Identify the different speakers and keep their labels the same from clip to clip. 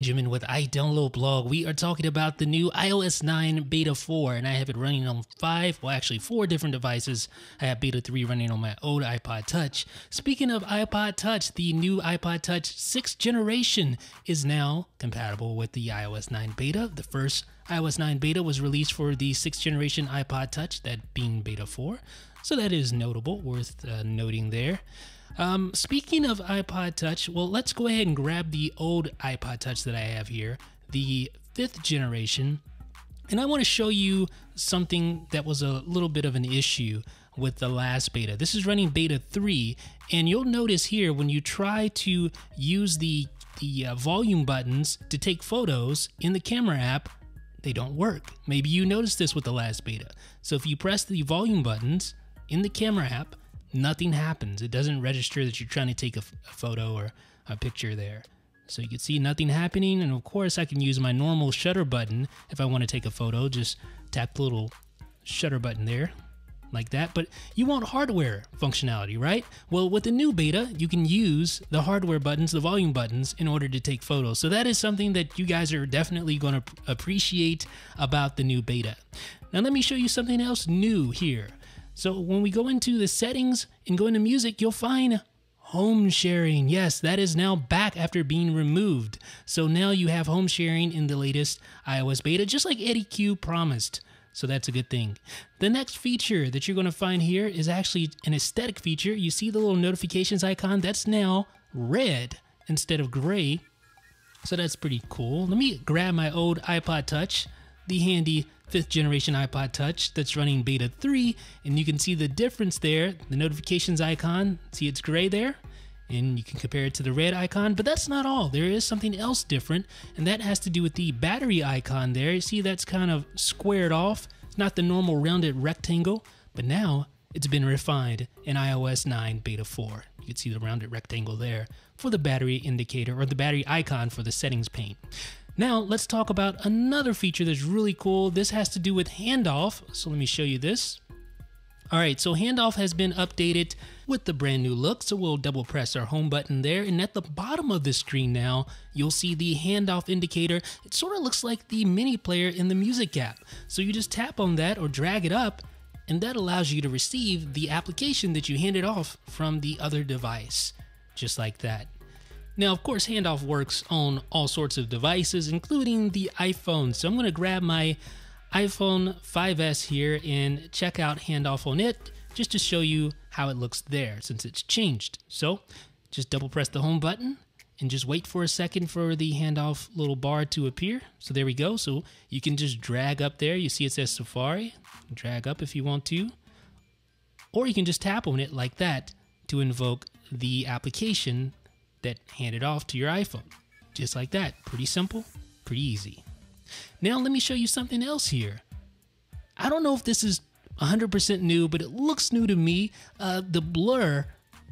Speaker 1: Benjamin with iDownload Blog. We are talking about the new iOS 9 Beta 4, and I have it running on four different devices. I have Beta 3 running on my old iPod Touch. Speaking of iPod Touch, the new iPod Touch 6th generation is now compatible with the iOS 9 Beta. The first iOS 9 Beta was released for the 6th generation iPod Touch, that being Beta 4. So that is notable, worth noting there. Speaking of iPod Touch, well, let's go ahead and grab the old iPod Touch that I have here, the 5th generation, and I want to show you something that was a little bit of an issue with the last beta. This is running Beta 3, and you'll notice here when you try to use the volume buttons to take photos in the camera app, they don't work. Maybe you noticed this with the last beta. So if you press the volume buttons in the camera app, nothing happens. It doesn't register that you're trying to take a photo or a picture there. So you can see nothing happening. And of course, I can use my normal shutter button if I want to take a photo. Just tap the little shutter button there like that. But you want hardware functionality, right? Well, with the new beta, you can use the hardware buttons, the volume buttons, in order to take photos. So that is something that you guys are definitely going to appreciate about the new beta. Now, let me show you something else new here. So when we go into the settings and go into music, you'll find home sharing. Yes, that is now back after being removed. So now you have home sharing in the latest iOS beta, just like Eddie Q promised. So that's a good thing. The next feature that you're going to find here is actually an aesthetic feature. You see the little notifications icon? That's now red instead of gray. So that's pretty cool. Let me grab my old iPod Touch, the handy 5th generation iPod Touch that's running Beta 3, and you can see the difference there. The notifications icon, see it's gray there, and you can compare it to the red icon, but that's not all. There is something else different, and that has to do with the battery icon there. You see that's kind of squared off. It's not the normal rounded rectangle, but now it's been refined in iOS 9 Beta 4. You can see the rounded rectangle there for the battery indicator, or the battery icon for the settings pane. Now, let's talk about another feature that's really cool. This has to do with Handoff. So let me show you this. All right, so Handoff has been updated with the brand new look. So we'll double press our home button there. And at the bottom of the screen now, you'll see the Handoff indicator. It sort of looks like the mini player in the music app. So you just tap on that or drag it up, and that allows you to receive the application that you handed off from the other device, just like that. Now, of course, Handoff works on all sorts of devices, including the iPhone. So I'm going to grab my iPhone 5S here and check out Handoff on it, just to show you how it looks there since it's changed. So just double press the home button and just wait for a second for the Handoff little bar to appear. So there we go. So you can just drag up there. You see it says Safari. Drag up if you want to. Or you can just tap on it like that to invoke the application that handed off to your iPhone. Just like that. Pretty simple, pretty easy. Now let me show you something else here. I don't know if this is 100% new, but it looks new to me. The blur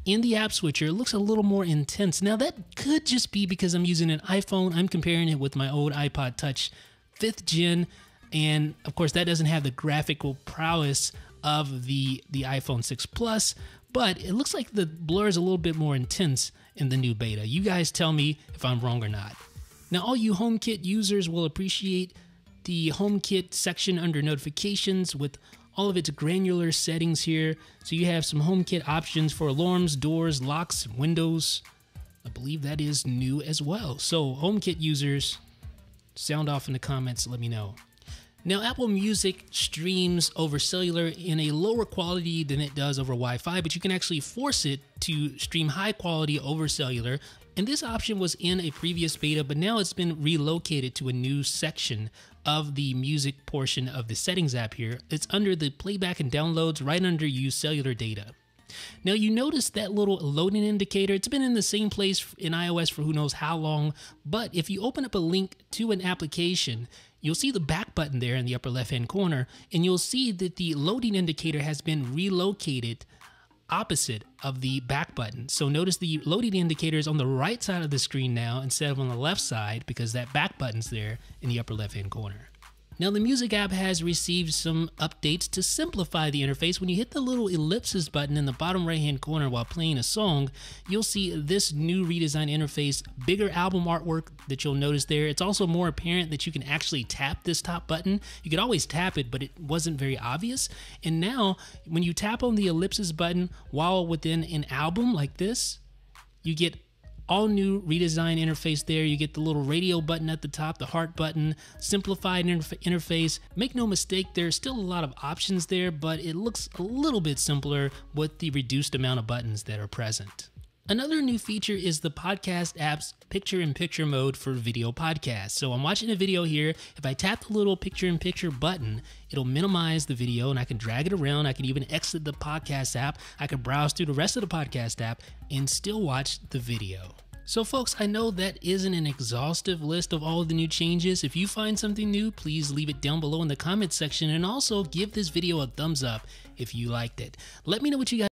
Speaker 1: in the app switcher looks a little more intense. Now that could just be because I'm using an iPhone. I'm comparing it with my old iPod Touch 5th gen, and of course that doesn't have the graphical prowess of the iPhone 6 Plus, but it looks like the blur is a little bit more intense in the new beta. You guys tell me if I'm wrong or not. Now, all you HomeKit users will appreciate the HomeKit section under notifications with all of its granular settings here. So you have some HomeKit options for alarms, doors, locks, windows. I believe that is new as well. So HomeKit users, sound off in the comments, let me know. Now, Apple Music streams over cellular in a lower quality than it does over Wi-Fi, but you can actually force it to stream high quality over cellular. And this option was in a previous beta, but now it's been relocated to a new section of the music portion of the settings app here. It's under the playback and downloads, right under use cellular data. Now you notice that little loading indicator. It's been in the same place in iOS for who knows how long, but if you open up a link to an application, you'll see the back button there in the upper left hand corner, and you'll see that the loading indicator has been relocated opposite of the back button. So notice the loading indicator is on the right side of the screen now instead of on the left side, because that back button's there in the upper left hand corner. Now the music app has received some updates to simplify the interface. When you hit the little ellipsis button in the bottom right hand corner while playing a song, you'll see this new redesigned interface, bigger album artwork that you'll notice there. It's also more apparent that you can actually tap this top button. You could always tap it, but it wasn't very obvious. And now when you tap on the ellipsis button while within an album like this, you get all new redesigned interface there. You get the little radio button at the top, the heart button, simplified interface. Make no mistake, there's still a lot of options there, but it looks a little bit simpler with the reduced amount of buttons that are present. Another new feature is the podcast app's picture-in-picture mode for video podcasts. So I'm watching a video here. If I tap the little picture-in-picture button, it'll minimize the video and I can drag it around. I can even exit the podcast app. I can browse through the rest of the podcast app and still watch the video. So folks, I know that isn't an exhaustive list of all of the new changes. If you find something new, please leave it down below in the comments section, and also give this video a thumbs up if you liked it. Let me know what you guys